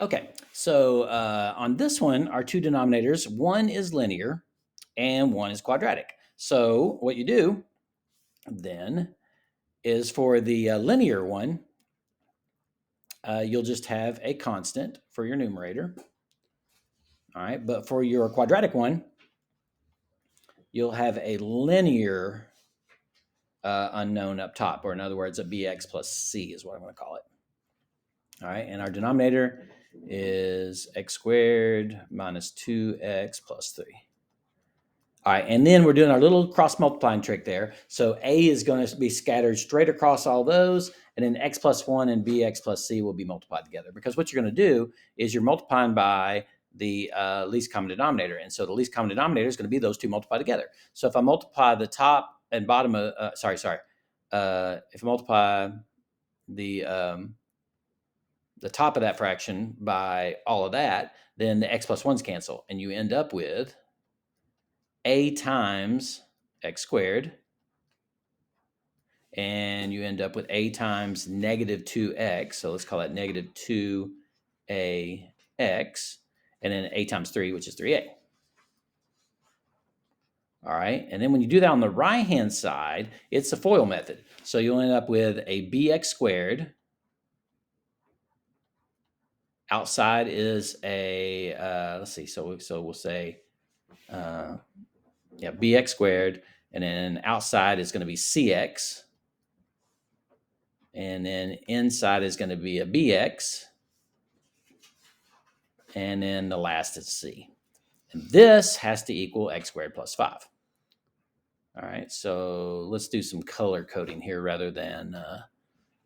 Okay, so on this one, our two denominators, one is linear and one is quadratic. So what you do then is for the linear one, you'll just have a constant for your numerator. All right, but for your quadratic one, you'll have a linear unknown up top, or in other words, a bx plus c is what I'm going to call it. All right, and our denominator is x squared minus 2x plus 3. All right, and then we're doing our little cross multiplying trick there. So a is going to be scattered straight across all those, and then x plus 1 and bx plus c will be multiplied together. Because what you're going to do is you're multiplying by the least common denominator. And so the least common denominator is going to be those two multiplied together. So if I multiply the top and bottom of, if I multiply the top of that fraction by all of that, then the x plus 1's cancel, and you end up with a times x squared, and you end up with a times negative 2x. So let's call that negative 2ax, and then a times 3, which is 3a. All right, and then when you do that on the right-hand side, it's the FOIL method. So you'll end up with a bx squared. Outside is a, let's see, so we'll say, bx squared, and then outside is going to be cx, and then inside is going to be a bx, and then the last is c. And this has to equal x squared plus 5. All right, so let's do some color coding here rather than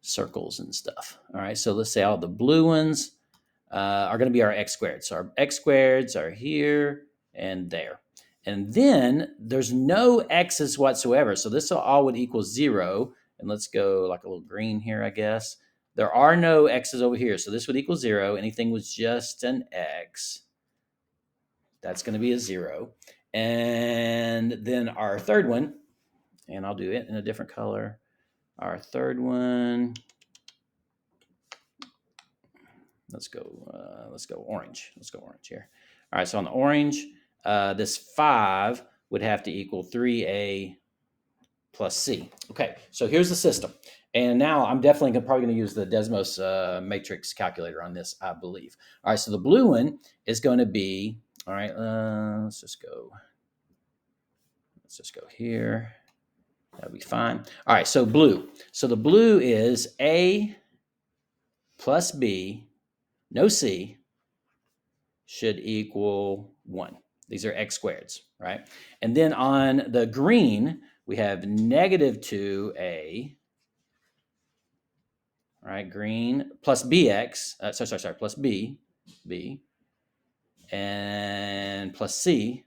circles and stuff. All right, so let's say all the blue ones are going to be our x squared. So our x squareds are here and there. And then there's no x's whatsoever. So this all would equal 0. And let's go like a little green here, I guess. There are no x's over here. So this would equal 0. Anything was just an x, that's going to be a 0. And then our third one, and I'll do it in a different color. Our third one, let's go orange. Let's go orange here. All right, so on the orange, this 5 would have to equal 3a plus c. Okay, so here's the system. And now I'm definitely probably going to use the Desmos matrix calculator on this, I believe. All right, so the blue one is going to be, all right, let's just go here. That'll be fine. All right, so blue. So the blue is a plus b, no c, should equal 1. These are x squareds, right? And then on the green, we have negative 2a, right? Green plus bx, plus b, and plus c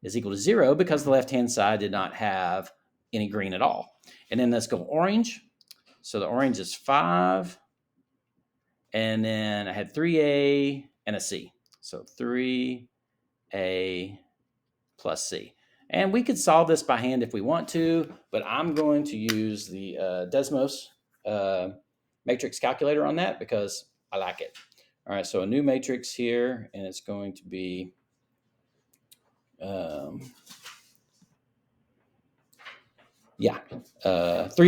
is equal to 0 because the left-hand side did not have any green at all. And then let's go orange. So the orange is 5, and then I had 3a and a c. So 3a plus c. And we could solve this by hand if we want to, but I'm going to use the Desmos matrix calculator on that because I like it. All right, so a new matrix here, and it's going to be 3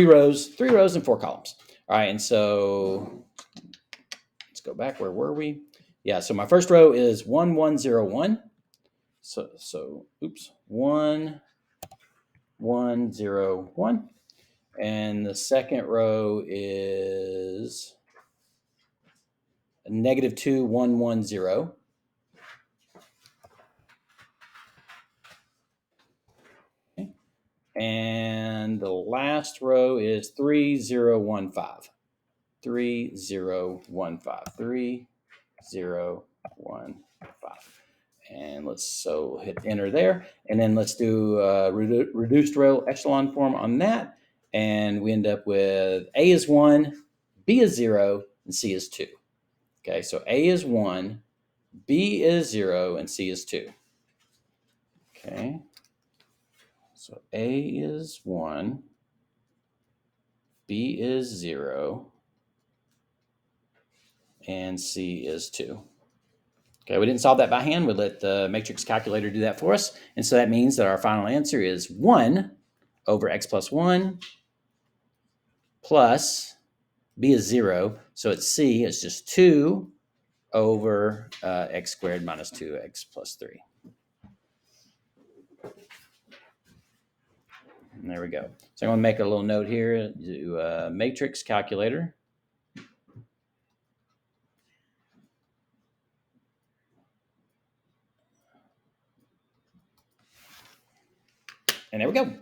rows and 4 columns. All right, and so let's go back. Where were we? Yeah, so my first row is 1, 1, 0, 1. So oops, 1, 1, 0, 1. And the second row is negative 2, 1, 1, 0. Okay. And the last row is 3, 0, 1, 5. 3, 0, 1, 5. 3, 0, 1, 5. And let's hit enter there. And then let's do reduced row echelon form on that. And we end up with A is 1, B is 0, and C is 2. Okay, so A is 1, B is 0, and C is 2. Okay, so A is 1, B is 0, and C is 2. Okay, we didn't solve that by hand. We let the matrix calculator do that for us. And so that means that our final answer is 1 over x plus 1 plus b is 0. So it's c is just 2 over x squared minus 2x plus 3. And there we go. So I'm going to make a little note here, do matrix calculator. And there we go.